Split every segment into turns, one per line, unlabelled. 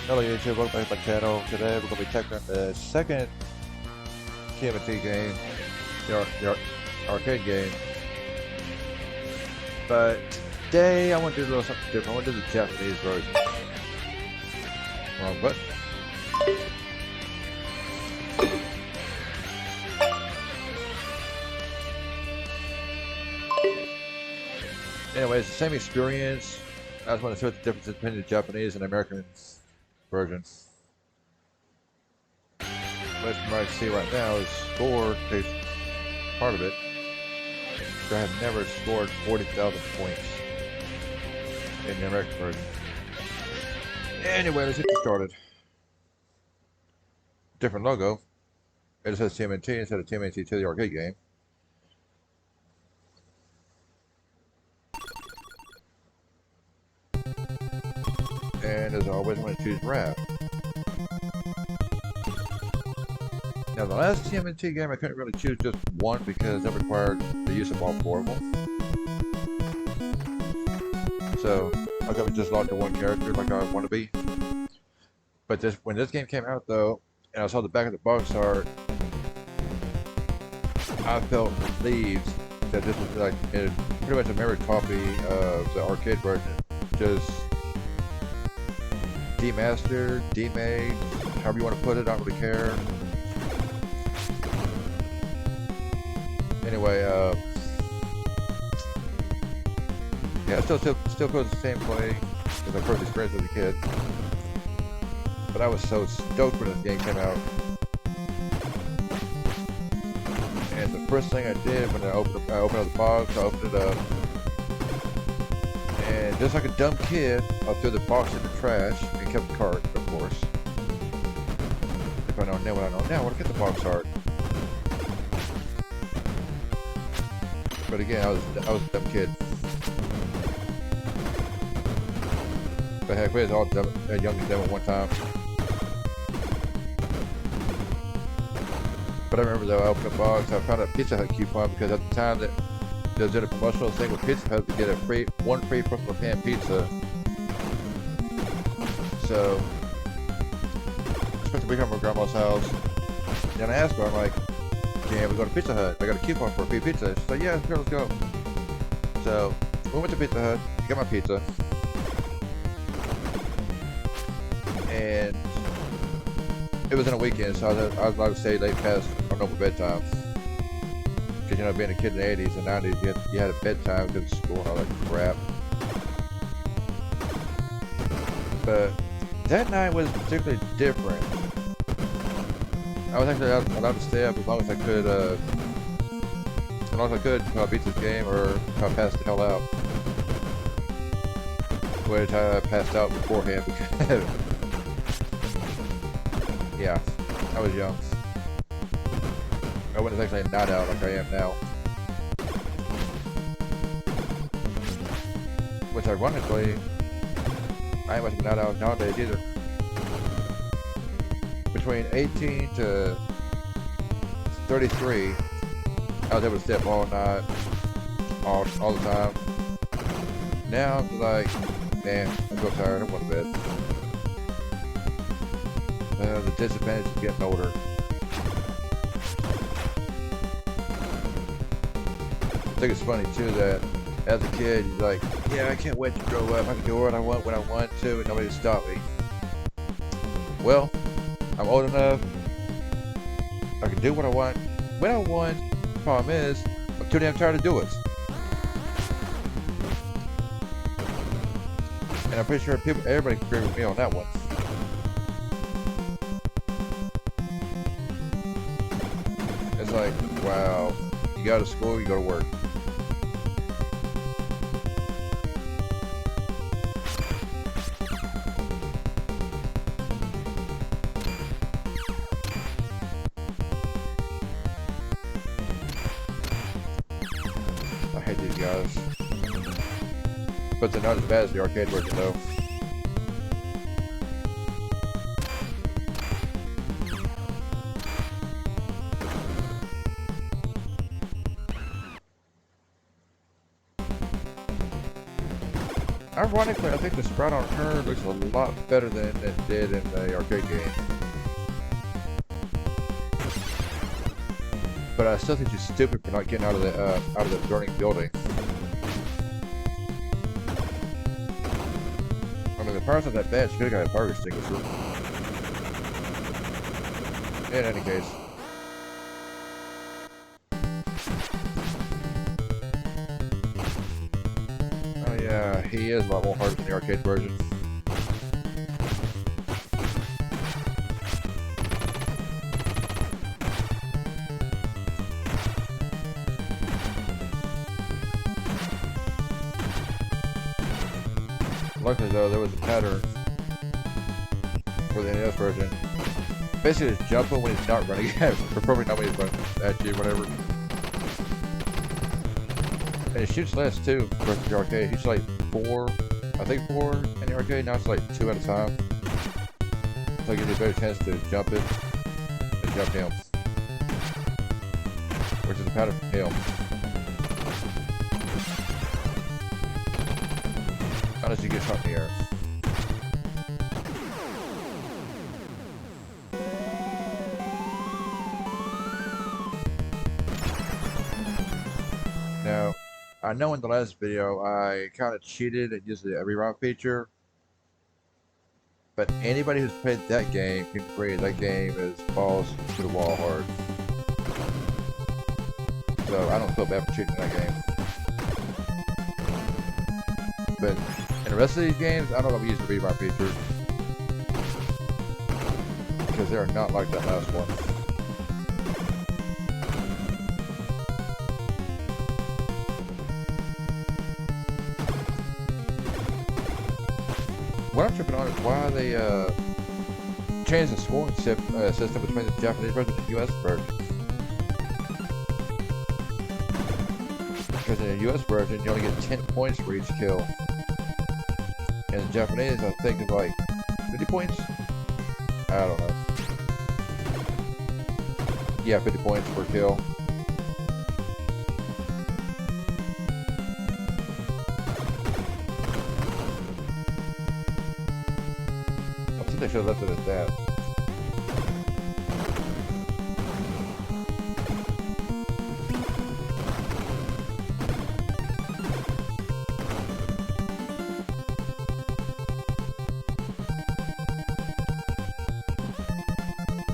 Hello YouTube, welcome back to my channel. Today we're going to be checking out the second TMNT game, the arcade game. But today I want to do a little something different. I want to do the Japanese version. Wrong button. Anyway, it's the same experience. I just want to show the difference between the Japanese and American version. What you might see right now is score takes part of it. I have never scored 40,000 points in the American version. Anyway, let's get started. Different logo. It just says TMNT instead of TMNT 2, the arcade game. And as always, I'm going to choose RAP. Now, the last TMNT game, I couldn't really choose just one because that required the use of all four of them. So, I could have just locked to one character like I want to be. But when this game came out, though, and I saw the back of the box art, I felt relieved that this was like pretty much a mirror copy of the arcade version. Just demastered, demade, however you want to put it, I don't really care. Anyway, yeah, it still feels the same way as my first experience as a kid. But I was so stoked when this game came out. And the first thing I did when I opened up the box, I opened it up. And just like a dumb kid, I threw the box in the trash and kept the cart, of course. If I know now what I know now, I want to get the box art. But again, I was a dumb kid. But heck, we was all dumb, young and dumb at one time. But I remember though, I opened the box, I found a Pizza Hut coupon because at the time that they did a promotional thing with Pizza Hut to get one free personal pan pizza. So, I spent the weekend at my grandma's house. And I asked her, I'm like, yeah, we're going to Pizza Hut. I got a coupon for a free pizza. She's like, yeah, sure, let's go. So, we went to Pizza Hut, got my pizza. And it was on a weekend, so I was allowed to stay late past our normal bedtime. Because, you know, being a kid in the 80s and 90s, you had a bedtime because of school and all that crap. But that night was particularly different. I was actually allowed to stay up as long as I could, until I beat this game or if I passed the hell out. Which I passed out beforehand because, yeah, I was young. I wasn't actually a night out like I am now. Which ironically, I ain't much of a night out nowadays either. Between 18 to 33, I was able to stay up all night, all the time. Now I'm like, man, I'm so tired, I want to bed. The disadvantage of getting older. I think it's funny too that as a kid you're like, yeah, I can't wait to grow up. I can do what I want when I want to and nobody can stop me. Well, I'm old enough. I can do what I want when I want. The problem is, I'm too damn tired to do it. And I'm pretty sure everybody can agree with me on that one. It's like, wow, you go to school, you go to work. I hate these guys. But they're not as bad as the arcade version though. Ironically, I think the sprite on her looks a lot better than it did in the arcade game. But I still think she's stupid for not getting out of the burning building. I mean, the power's not that bad. She could have got a fire extinguisher. In any case. Oh yeah, he is a lot more harder than the arcade version. Luckily though, there was a pattern for the NES version. Basically just jumping when he's not running at, or probably not when he's running at you, whatever. And it shoots less too versus the arcade. He shoots like 4, I think 4 in the arcade, now it's like 2 at a time. So it gives you a better chance to jump it and jump him. Which is a pattern for him. Unless you get shot in the air. Now, I know in the last video I kind of cheated and used the reroute feature, but anybody who's played that game can agree that game is balls to the wall hard. So I don't feel bad for cheating in that game. But in the rest of these games, I don't know if we use the reroute feature because they are not like that last one. What I'm tripping on is why they changed the scoring system between the Japanese version and the US version. Because in the US version, you only get 10 points for each kill. And in Japanese, I think it's like 50 points? I don't know. Yeah, 50 points per kill. I should have left it at that.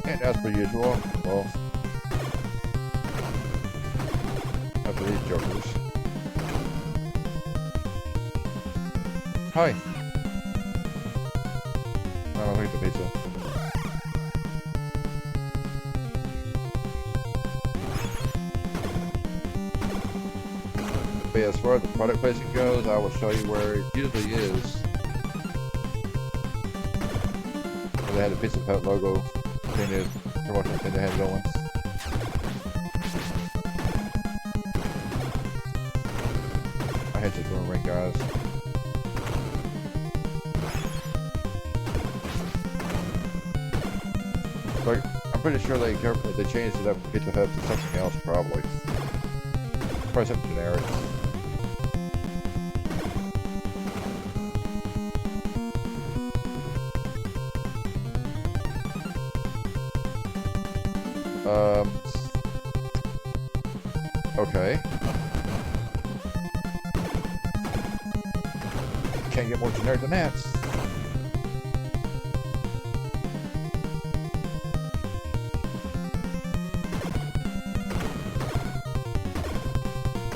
And as per usual, well, after these jokers. Hi. I'll take the pizza. But yeah, as far as the product placing goes, I will show you where it usually is. They had the Pizza Hut logo painted for what they had going. I hate this room ring, guys. Like, I'm pretty sure they changed it up from Pizza Hut to something else, probably. Probably something generic. Okay. Can't get more generic than that.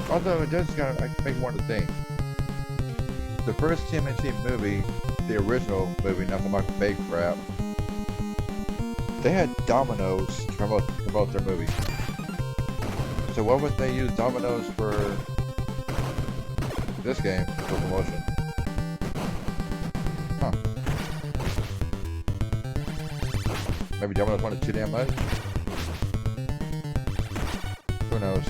Although it does kind of make me want to think. The first TMNT movie, the original movie, not the Michael Bay crap, they had Domino's to promote their movie. So why wouldn't they use Domino's for this game for promotion? Huh. Maybe Domino's wanted too damn much? Who knows?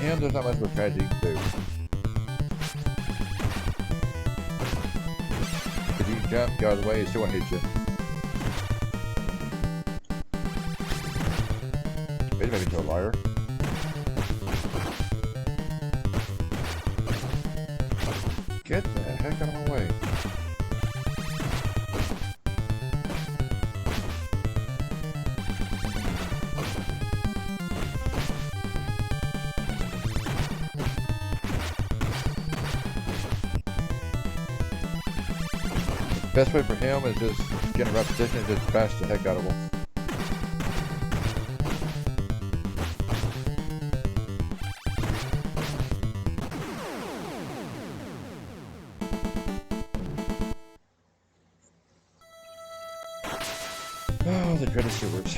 And there's not much of a tragedy you can do. If you jump, get out of the way, it still won't hit you. It made me into a liar. Get the heck out of my way. Best way for him is just getting a repetition and just bash the heck out of him. Oh, the dreaded sewers.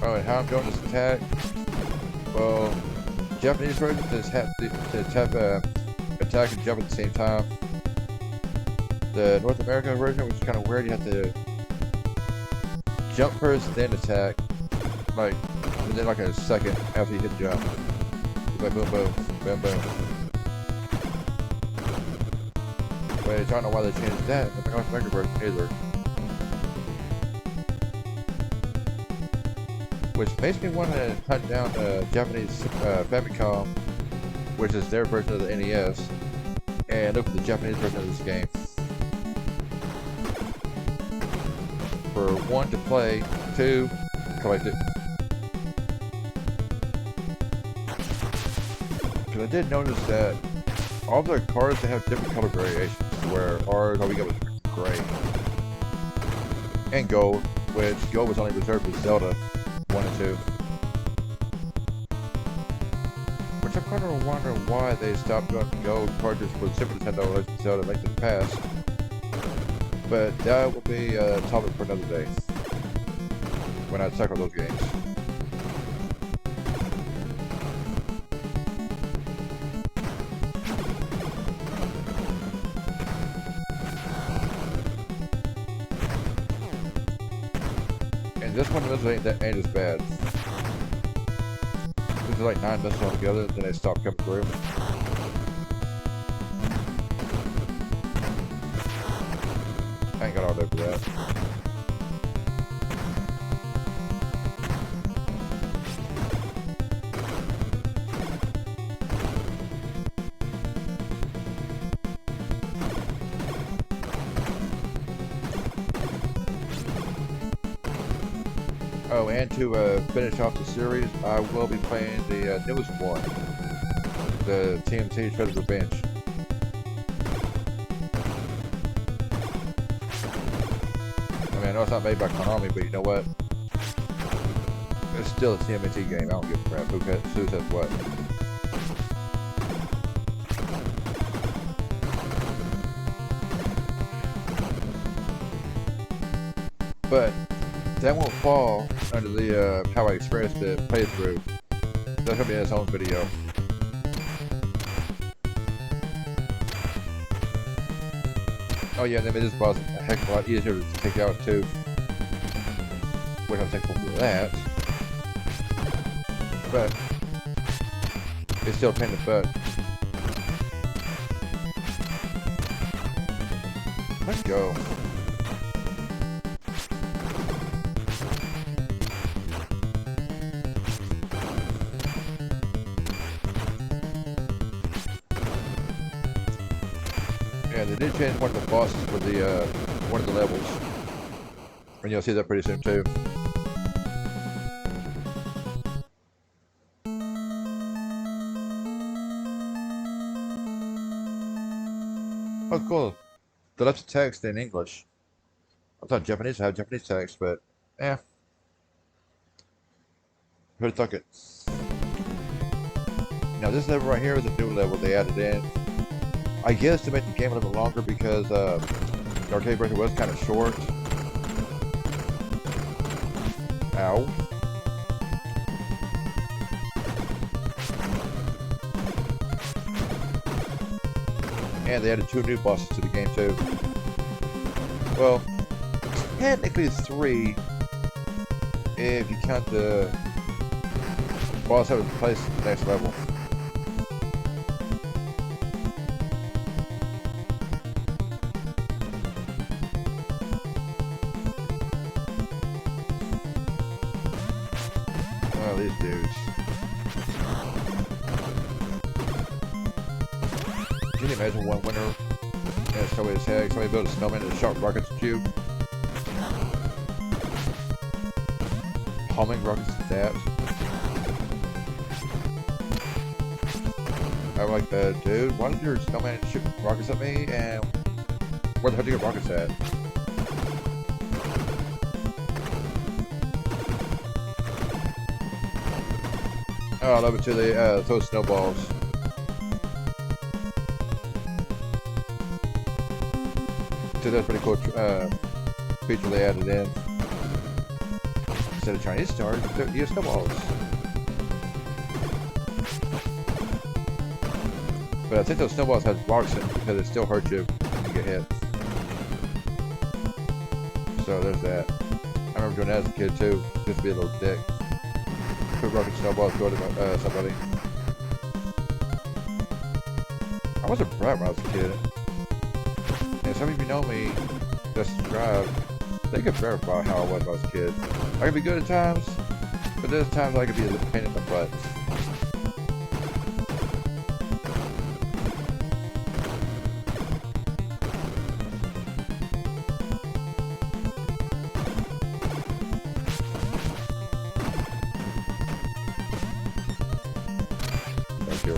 Alright, how I'm doing this attack? Well, Japanese version does have attack and jump at the same time. The North American version, which is kind of weird, you have to jump first, then attack, like within like a second after you hit jump. It's like boom, boom, boom, boom. But I don't know why they changed that in the North American version either. Which makes me want to hunt down the Japanese Famicom, which is their version of the NES, and look for the Japanese version of this game. For 1 to play, 2 collect it. Because I did notice that all their cards they have different color variations, where ours all we got was gray and gold, which gold was only reserved for Zelda 1 and 2. Which I'm kind of wondering why they stopped doing gold cartridges for the Super Nintendo Legend of Zelda Link to the Past. But that will be a topic for another day, when I tackle those games. This one ain't as bad. This is like 9 misses altogether, then they stop coming through. I ain't got all day for that. Oh, and to finish off the series, I will be playing the newest one, the TMNT Shredder's Revenge. I mean, I know it's not made by Konami, but you know what? It's still a TMNT game. I don't give a crap who says what. But that won't fall under the how I experienced the playthrough. That's gonna be in its own video. Oh yeah, and they made this boss a heck of a lot easier to take out too. Which I'm thankful for that. But it's still a pain in the butt. Let's go. Yeah, they did change one of the bosses for the one of the levels, and you'll see that pretty soon too. Oh, cool. The left text in English. I thought Japanese had Japanese text, but eh. Who'd have thunk it? Now this level right here is a new level they added in. I guess to make the game a little bit longer because the arcade version was kind of short. Ow. And they added 2 new bosses to the game too. Well, technically 3 if you count the boss that was placed at the next level. Oh, these dudes. Can you imagine one winner and somebody's head, somebody built a snowman and shot rockets at you? Homing rockets at that. I'm like, dude, why did your snowman shoot rockets at me? And where the hell did you get rockets at? Oh, I love it too. They throw snowballs. So that's pretty cool feature they added in. Instead of Chinese stars, they use snowballs. But I think those snowballs have rocks in them because it still hurts you when you get hit. So there's that. I remember doing that as a kid too, just to be a little dick. Put rocket snowballs, throw it at somebody. I was a brat when I was a kid. And some of you know me, that subscribe, they can verify how I was when I was a kid. I can be good at times, but there's times I can be a pain in the butt. Thank you.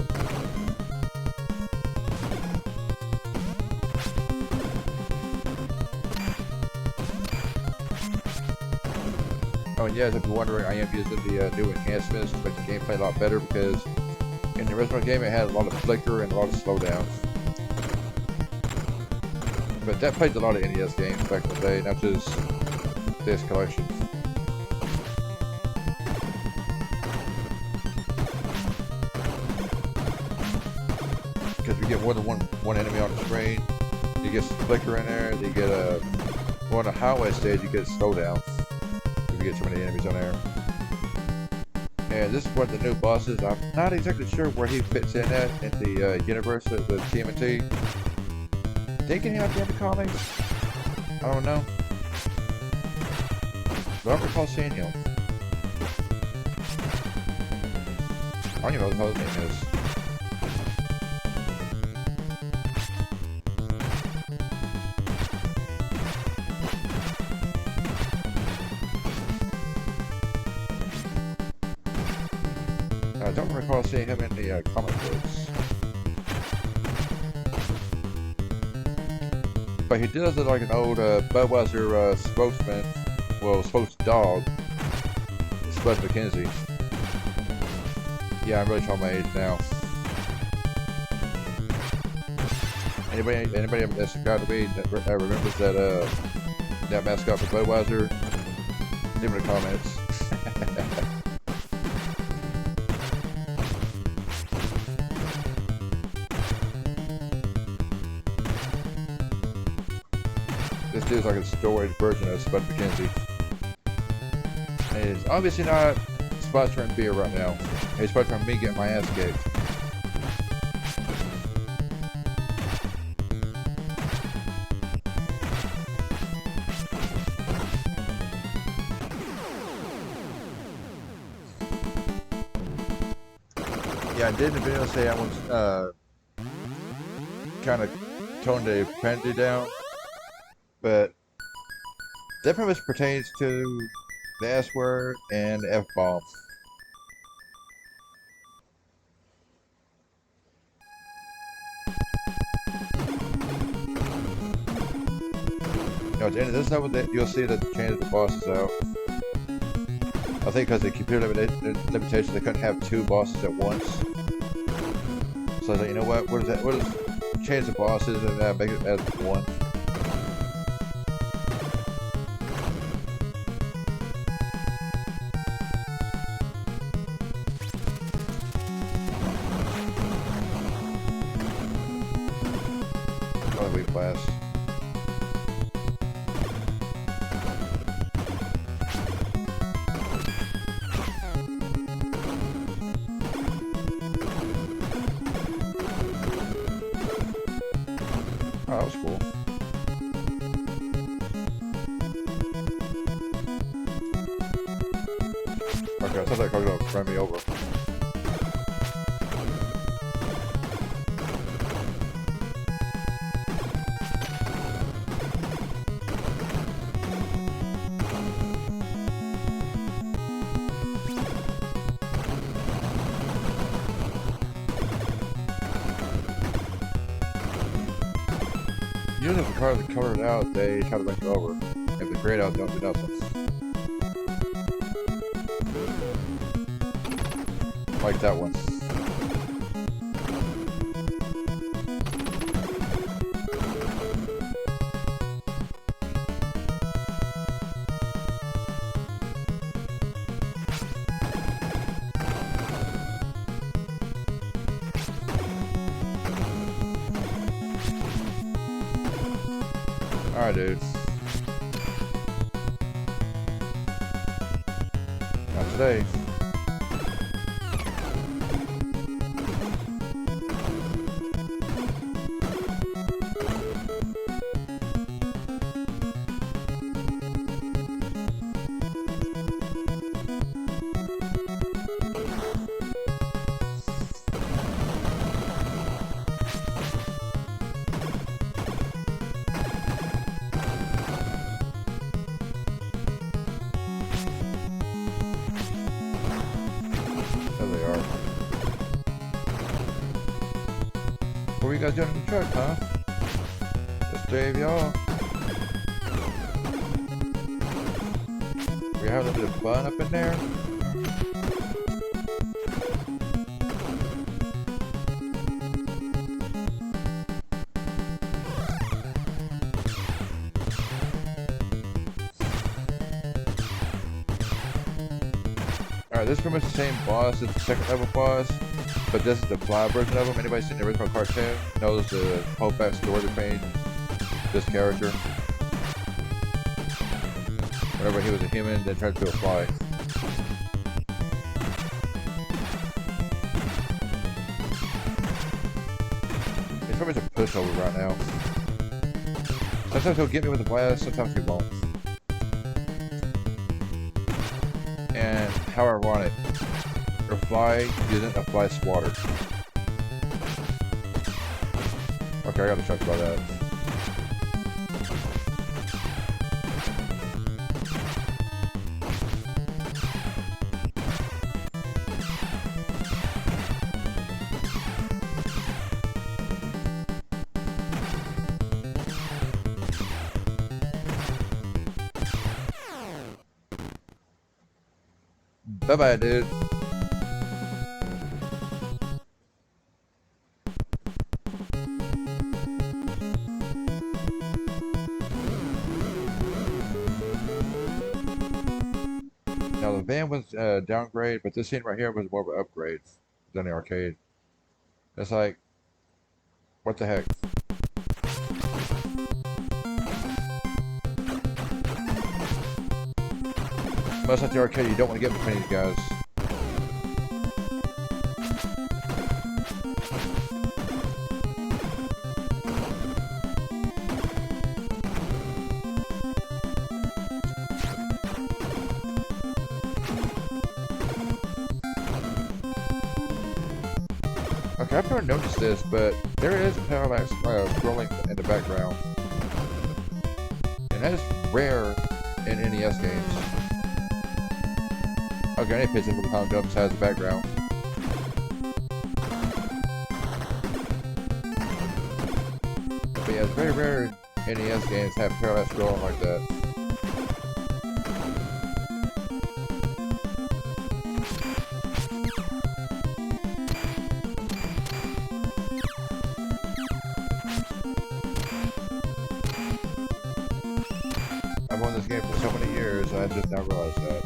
Oh, and yes, if you're wondering, I am using the new enhancements to make the gameplay a lot better because in the original game it had a lot of flicker and a lot of slowdown. But that played a lot of NES games back in the day, not just this collection. Because you get more than one enemy on the screen, you get some flicker in there, you get on a highway stage, you get slowdown. If you get too many enemies on there. And this is one of the new bosses. I'm not exactly sure where he fits in at in the universe of the TMNT. Thinking he might be in the comics? I don't know. But I don't recall seeing him. I don't even know what his name is. I don't recall seeing him in the comic books. But he does look like an old Budweiser spokesman, well, spokesdog, Spud McKenzie. Yeah, I'm really showing my age now. Anybody that's got to me that remembers that mascot for Budweiser? Leave in the comments. This dude's like a storage version of Spud McKenzie. And he's obviously not sponsoring beer right now. He's sponsoring me getting my ass kicked. Yeah, I did in the video say I was kind of toned the profanity down. But that pretty much pertains to the S word and the F-bomb. Now at the end of this level, you'll see that they changed the bosses out. I think because of the computer limitations, they couldn't have 2 bosses at once. So I was like, you know what? What is that? What is change the bosses and make it as 1? another weak blast. Oh, that was cool. Okay, I thought that car was gonna run me over. Usually if the cars are colored out, they try to run you over. If they're grayed out, they don't do nothing. Like that one. Alright, dude. Not today. There they are. What were you guys doing in the truck, huh? Just three of y'all. We having a bit of fun up in there? Alright, this is pretty much the same boss as the second level boss, but this is the fly version of him. Anybody seen the original cartoon knows the whole backstory behind this character. Whenever he was a human, then turned to a fly. He's pretty much a pushover right now. Sometimes he'll get me with a blast, sometimes he won't. And how ironic, her fly isn't a fly swatter. Okay, I gotta check about that. Bye-bye, dude. Now the van was a downgrade, but this scene right here was more of an upgrade than the arcade. It's like, what the heck? Much like the arcade, you don't want to get between these guys. Okay, I've never noticed this, but there is parallax scrolling in the background. And that is rare in NES games. Okay, I need to pay attention to how jumps has the background. But yeah, it's very rare NES games have parallax scrolling like that. I've owned this game for so many years, I just now realized that.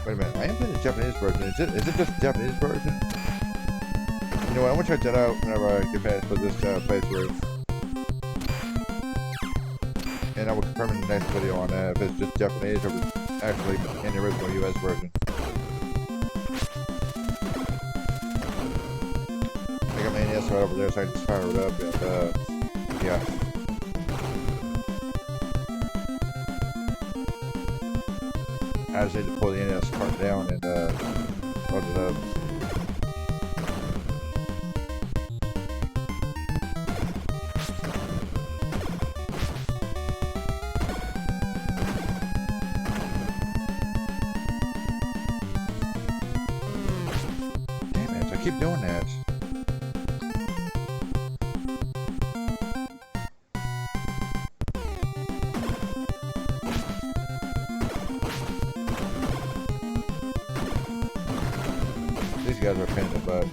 Wait a minute, I am playing the Japanese version. Is it just the Japanese version? You know what, I'm gonna check that out whenever I get past for this playthrough. And I will confirm in the next video on that if it's just Japanese or if it's actually in the original US version. I got my NES right over there so I can just fire it up and yeah. I just need to pull the NES part down and load it up. Damn it, I keep doing that. These guys are a pain in the butt.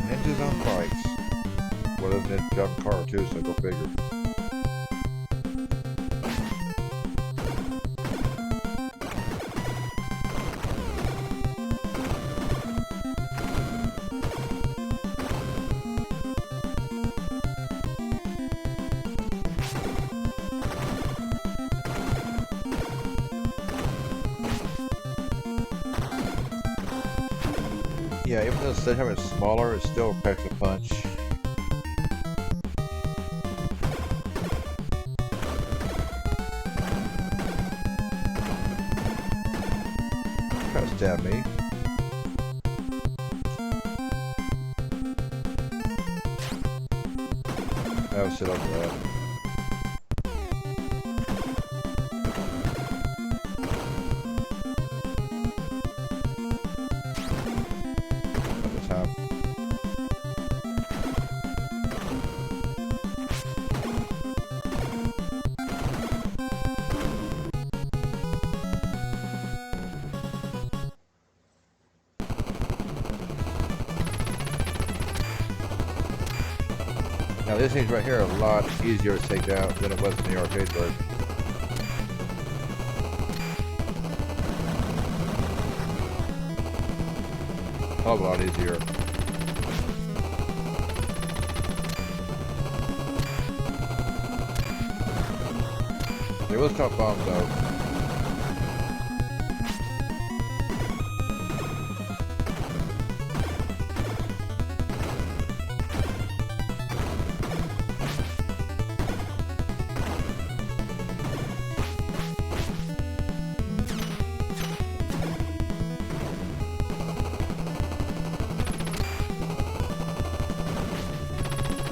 Ninjas on bikes. Well, isn't it jump car too, so go figure. Yeah, even though the sledgehammer is smaller, it still packs a punch. Try to stab me. I would sit on that. Now this thing's right here a lot easier to take down than it was in the arcade version. A hell of a lot easier. They will stop bombs though.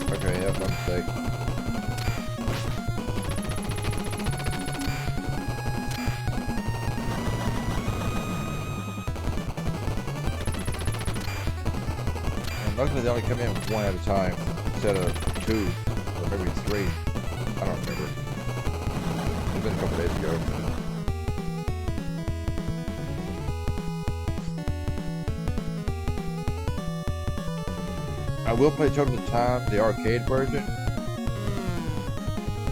Okay, that's my mistake. And luckily they only come in one at a time instead of two or maybe three. I don't remember. It's been a couple days ago. I will play Totem of Time, the arcade version,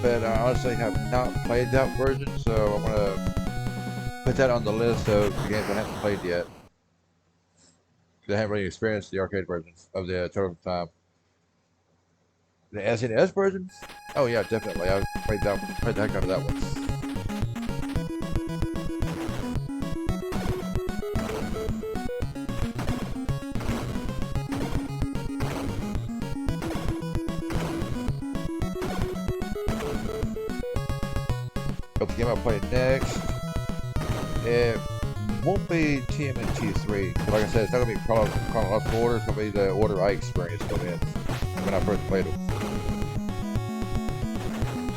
but I honestly have not played that version, so I'm gonna put that on the list of the games I haven't played yet. Because I haven't really experienced the arcade version of the Totem of Time. The SNES version? Oh yeah, definitely. I played that one. Played the heck out of that one. But the game I'll play next, it won't be TMNT 3. Like I said, it's not going to be chronological order. It's going to be the order I experienced them in when I first played them.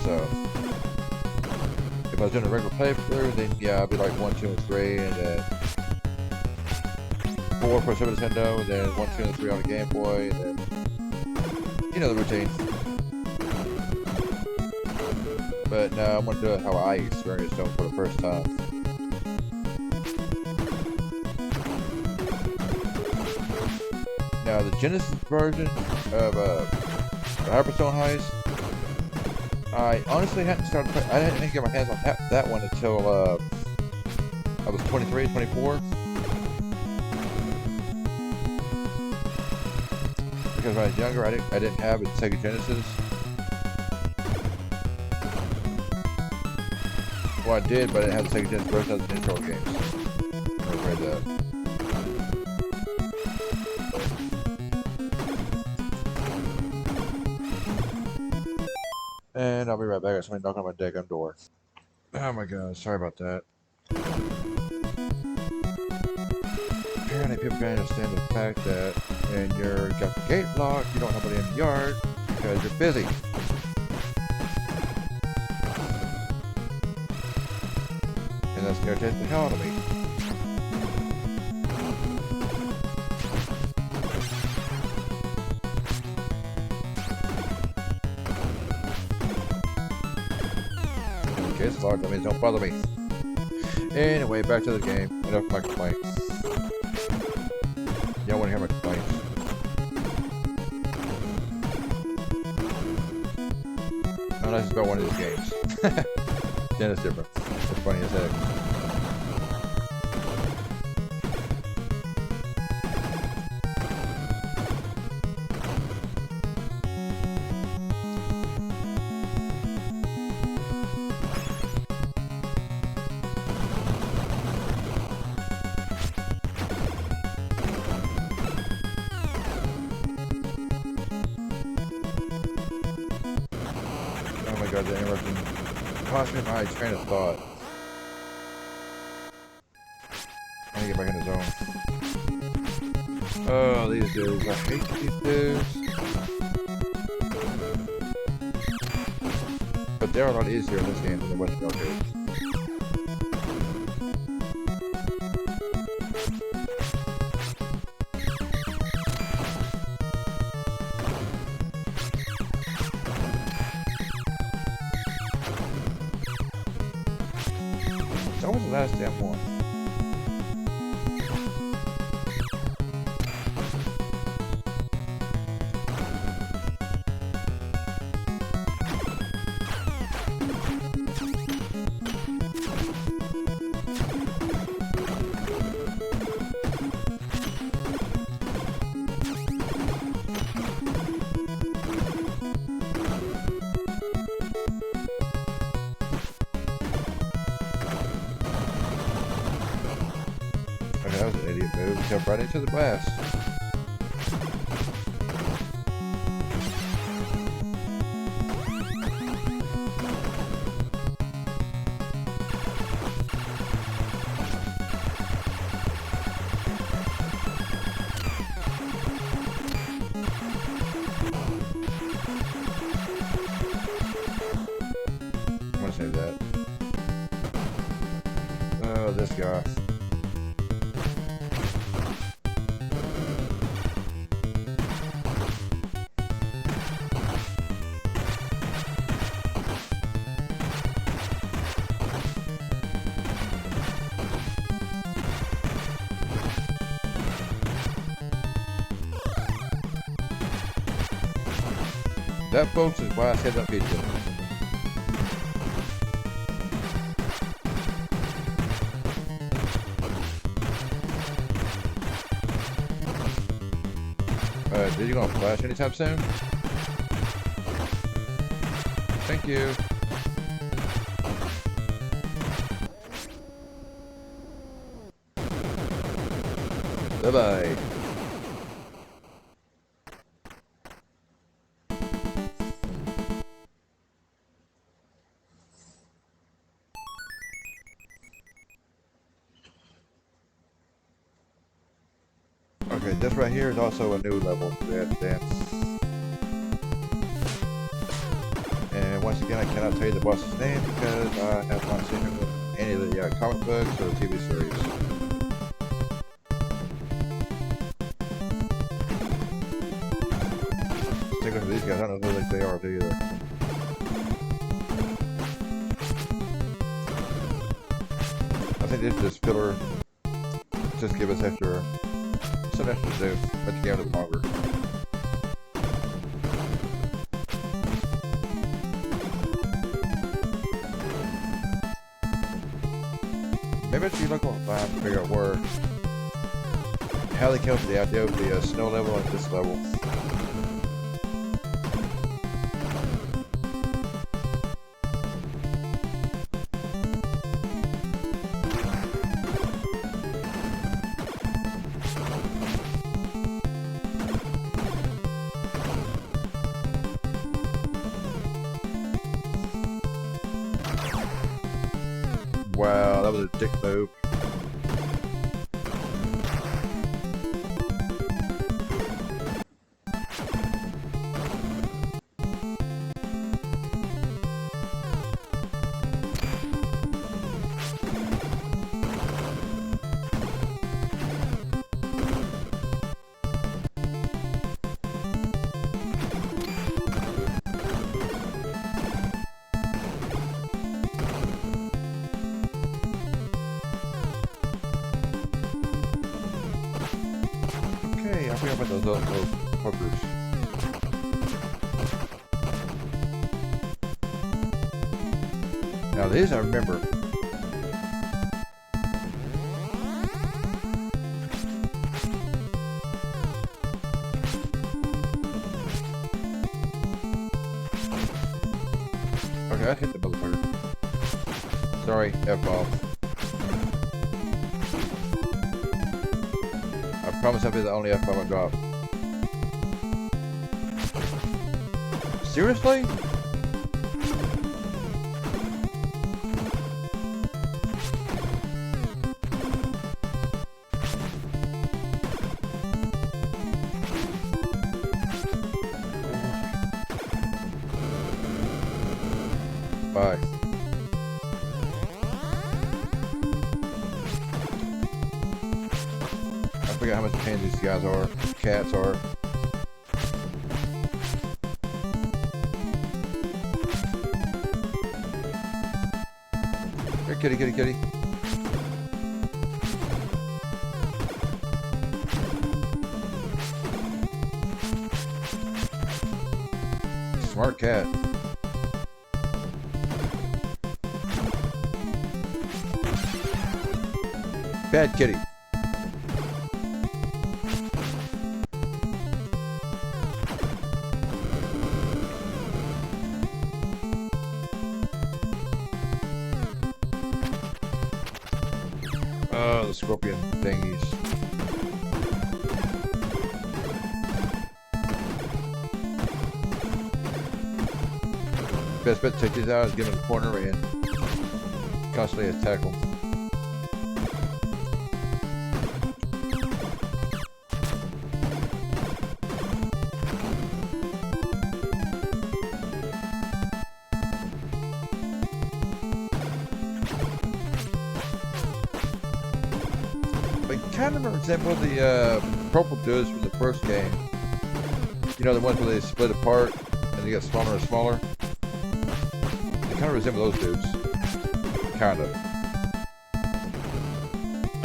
So, if I was doing a regular playthrough, then yeah, I'd be like 1, 2, and 3, and then 4 for Super Nintendo, and then 1, 2, and 3 on the Game Boy, and then, you know the routine. But no, I'm going to do it how I experienced them for the first time. Now the Genesis version of the Hyperstone Heist, I honestly hadn't started. I didn't get my hands on that one until I was 23, 24. Because when I was younger, I didn't have a Sega Genesis. Well, I did, but I didn't have the Sega Genesis version of the intro games. I read that. And I'll be right back. I got somebody knocking on my daggone door. Oh my god, sorry about that. Apparently people can't understand the fact that when you're got the gate locked, you don't have nobody in the yard because you're busy. And that's irritating the hell out of me. It's locked, that means don't bother me. Anyway, back to the game. Enough of my complaints. Y'all want to hear my complaints? Unless it's about one of these games. Then it's different. It's funny as heck. Oh my god, the interruption cost me my train of thought. I need to get back in the zone. Oh, these dudes. I hate these dudes. But they're a lot easier in this game than the Western arcade. That was the last damn one. That was an idiot move. Jump right into the blast. I'm gonna save that. Oh, this guy. That, folks, is why I said that pizza. Did you gonna flash anytime soon? Thank you. Bye-bye. Okay, this right here is also a new level we have to dance. And once again, I cannot tell you the boss's name because I have not seen him in any of the comic books or TV series. Particularly for these guys, I don't know who they are either. I think this is just filler, just give us extra something else to do. Let the game a little longer. Maybe I should look online to figure out how they came up with the idea of the snow level at this level. Wow, that was a dick move. Okay, I forgot about those little hookers. Now these I remember. Okay, I hit the motherfucker. Sorry, F-ball. I promise I'll be the only F-bomb I drop. Seriously? Bye. I forget how much pain these guys are. Cats are. Here, kitty, kitty, kitty. Smart cat. Bad kitty. Oh, the scorpion thingies. Best bet to take these out is get in the corner and constantly attack them. Kind of resemble the purple dudes from the first game. You know, the ones where they split apart and they get smaller and smaller. They kind of resemble those dudes. Kind of.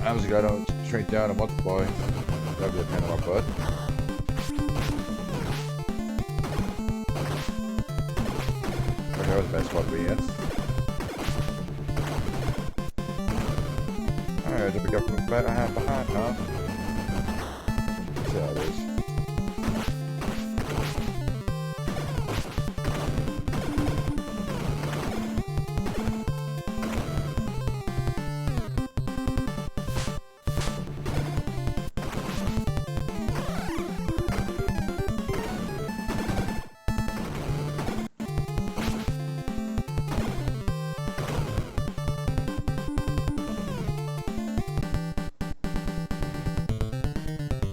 Obviously, I don't shrink down and multiply. That'd be a pain in my butt. Okay, that was the best spot to be in. Alright, then we got from behind, huh? See how it is.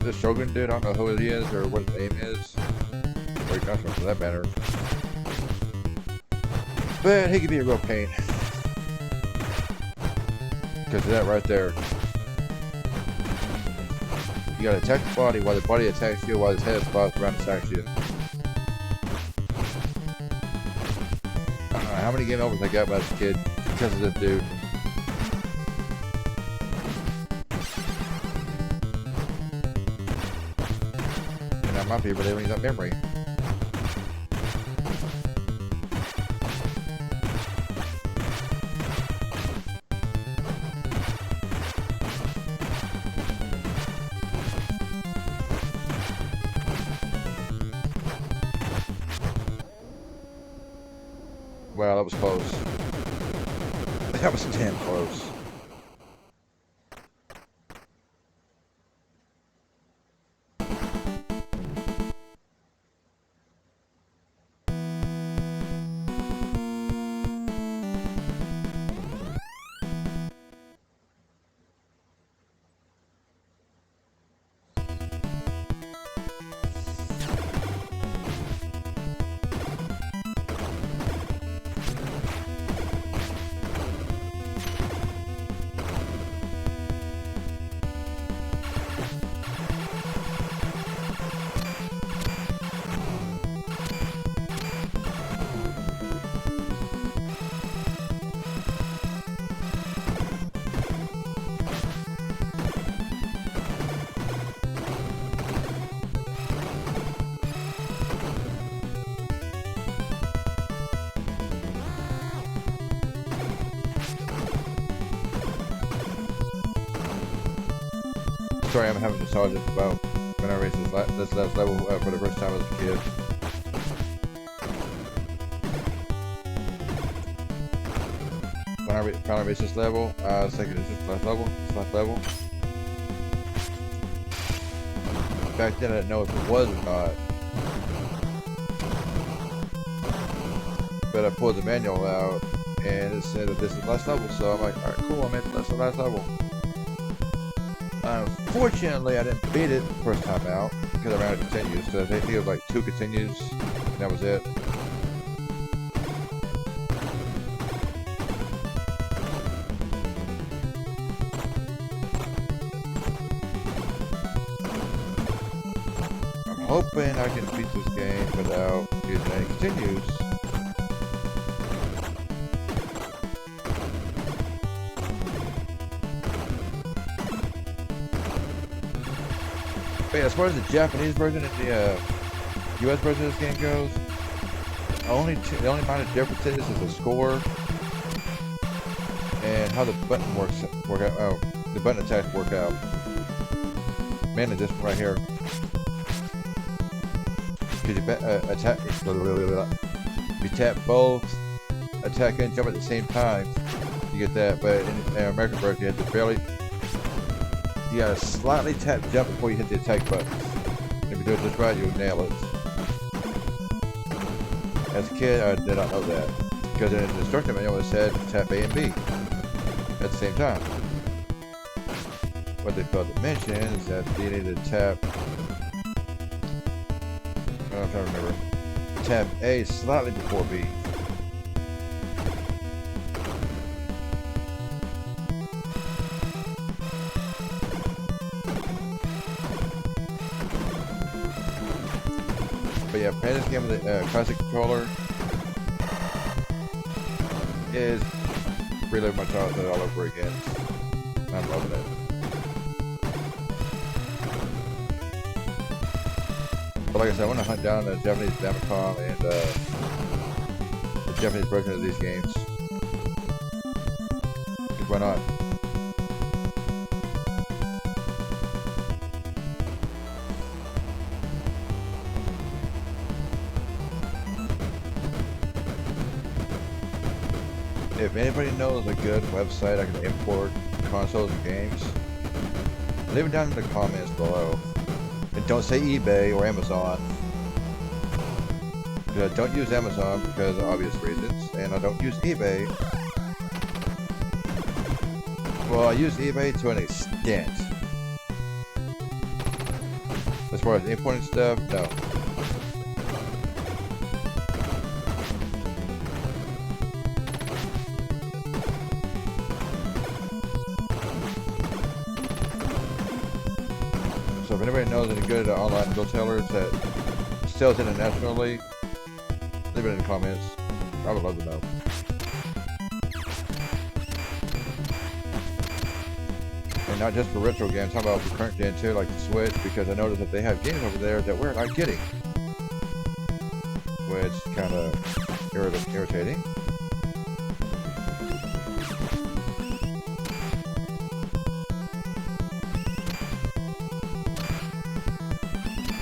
This Shogun dude, I don't know who he is or what his name is, or he comes from for that matter. But he could be a real pain. Because of that right there. You gotta attack the body while the body attacks you, while his head spots around and attacks you. I don't know how many game overs I got by this kid because of this dude. I'll be reliving that memory. Wow, that was close. That was damn close. Sorry, I'm having nostalgia about when I raced this last level for the first time as a kid. When I finally raced this level, I was thinking, is this last level? This last level? Back then I didn't know if it was or not. But I pulled the manual out and it said that this is the last level, so I'm like, alright, cool, I'm at the last level. Unfortunately, I didn't beat it the first time out because I ran out of continues. So I think it was like 2 continues, and that was it. I'm hoping I can beat this game without using any continues. But yeah, as far as the Japanese version and the US version of this game goes, the only minor difference is the score and how the button work out. Oh, the button attacks work out. Mainly this one right here. Because you tap both attack and jump at the same time, you get that. But in the American version, you have to barely. You gotta slightly tap jump before you hit the attack button. If you do it just right, you'll nail it. As a kid, I did not know that. Because in the instruction manual it said tap A and B at the same time. What they failed to mention is that you need to tap... I'm trying to remember. Tap A slightly before B. But yeah, playing this game with the classic controller is really my childhood all over again. I'm loving it. But like I said, I want to hunt down the Japanese Famicom and the Japanese version of these games. Because why not? If anybody knows a good website I can import consoles and games, leave it down in the comments below. And don't say eBay or Amazon. Because I don't use Amazon because of obvious reasons, and I don't use eBay. Well, I use eBay to an extent. As far as importing stuff, no. So if anybody knows any good online retailers that sells internationally, leave it in the comments. I would love to know. And not just for retro games, I'm talking about for current gen too, like the Switch, because I noticed that they have games over there that we're not getting, which kind of irritating.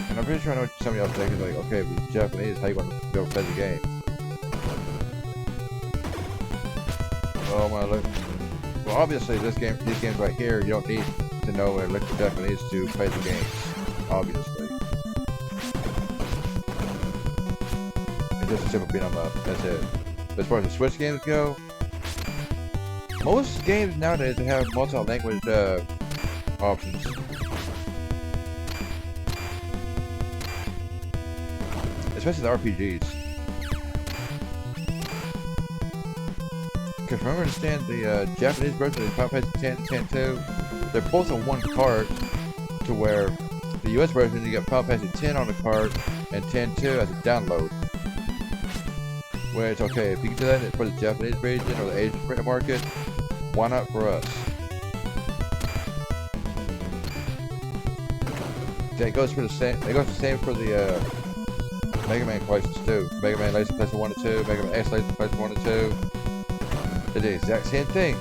And I'm pretty sure I know what some of y'all thinking, like, okay, if it's Japanese, how you going to be able to play the game? Well, obviously, these games right here, you don't need to know and look for Japanese to play the games. Obviously, it's just a simple beat 'em up. That's it. But as far as the Switch games go, most games nowadays they have multi-language options. Especially the RPGs. Because from what I understand, the Japanese version of Final Fantasy 10 and 10-2, they're both on one cart, to where the US version, you get Final Fantasy 10 on the cart and 10-2 as a download. Where it's okay, if you can do that for the Japanese region or the Asian market, why not for us? Okay, it goes for the same. It goes the same for the Mega Man collections too. Mega Man Laser Collection 1 and 2, Mega Man X Laser Collection 1 and 2. They do the exact same thing.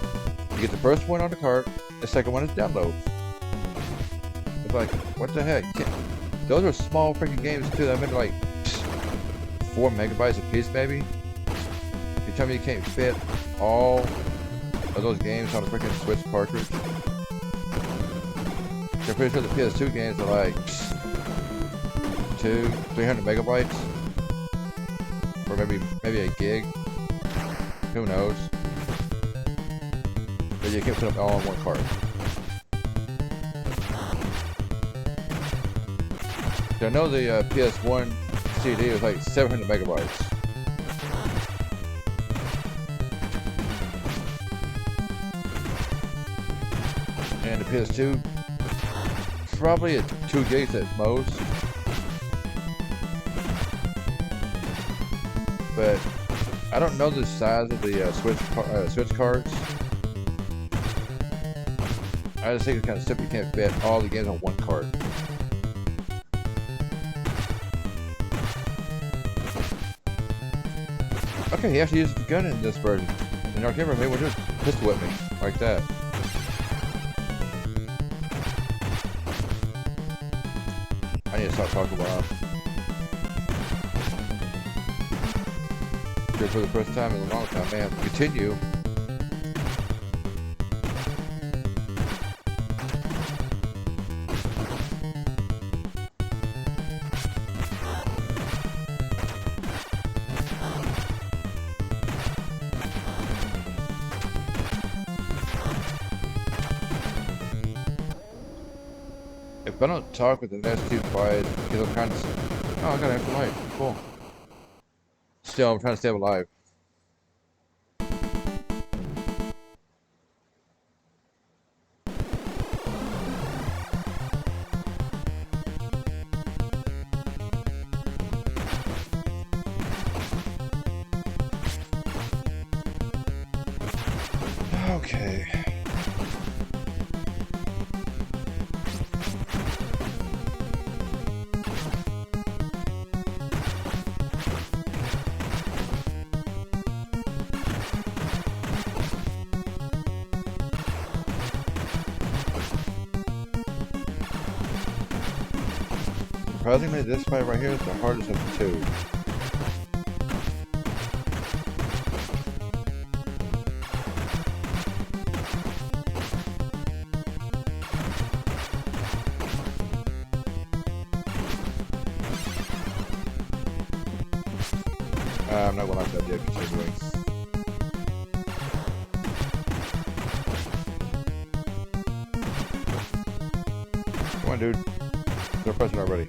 You get the first one on the cart, the second one is download. It's like, what the heck? Those are small freaking games too. That maybe like 4 megabytes a piece, maybe. You tell me you can't fit all of those games on a freaking Switch cartridge? I'm pretty sure the PS2 games are like 200-300 megabytes, or maybe a gig. Who knows? But you can't put them all on one card. I know the PS1 CD was like 700 megabytes. And the PS2, probably at 2 gigs at most. But I don't know the size of the Switch cards. I just think it's kind of simple. You can't fit all the games on one card. Okay, he actually uses the gun in this version. In our camera, maybe we'll just pistol whip me like that. I need to stop talking about it. Here for the first time in a long time, man. Continue. If I don't talk with the next too quiet, because I'm kind of... Oh, I got an extra light. Cool. Still, I'm trying to stay alive. Okay. Surprisingly, this fight right here is the hardest of the two. I'm not going to like that yet, continuing. Come on, dude. They're pressing already.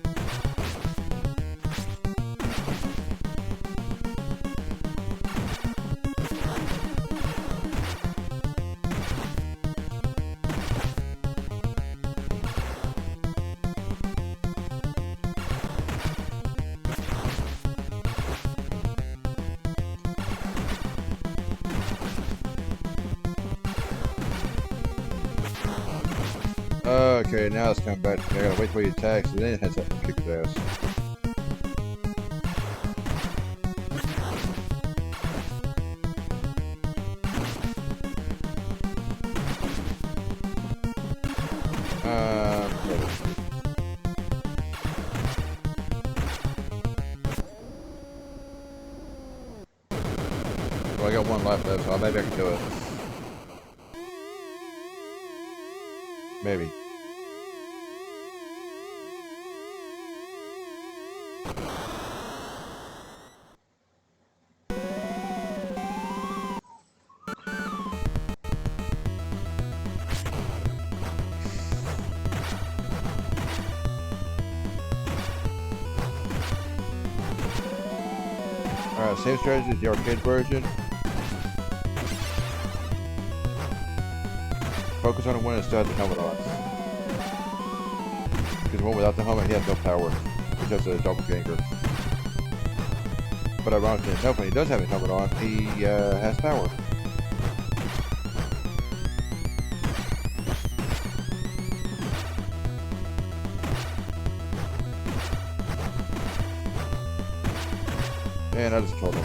Okay, now it's coming back. I gotta wait till he attacks and then it has to kick his ass. Well, I got one life left, so maybe I can do it. Maybe. Alright, same strategy as the arcade version. Focus on the one that still has the helmet on. Because the one without the helmet, he has no power. He's just a doppelganger. But ironically enough, when he does have his helmet on, he has power. And I just killed him.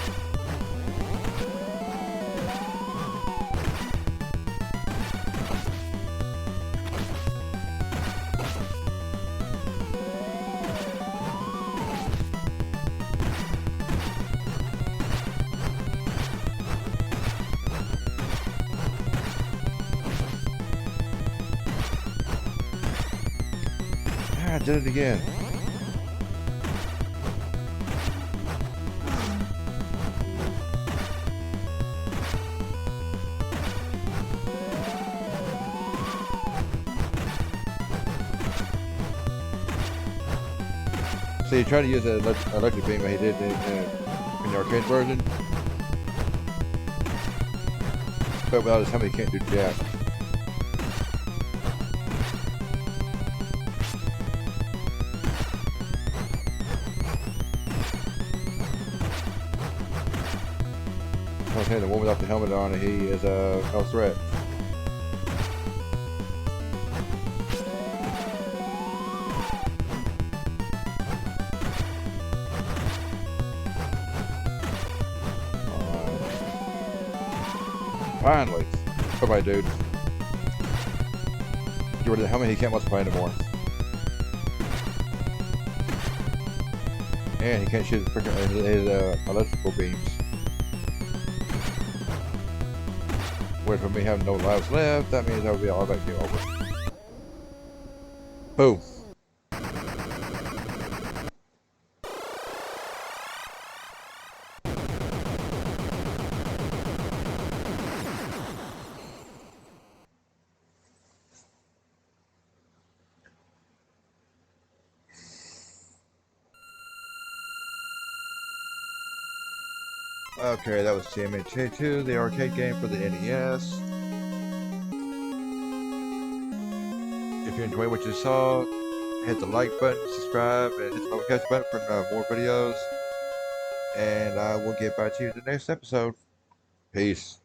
I did it again. So he tried to use an electric beam, but he did in the arcade version. But without his helmet, he can't do jack. I was saying the one without the helmet on, he is no threat. Finally. Bye-bye, dude. Get rid of the helmet, he can't multiply anymore. And he can't shoot his electrical beams. Whereas for me having no lives left, that means that would be all about game over. Boom. Okay, that was TMNT 2, the arcade game for the NES. If you enjoyed what you saw, hit the like button, subscribe, and hit the notification button for more videos. And I will get back to you in the next episode. Peace.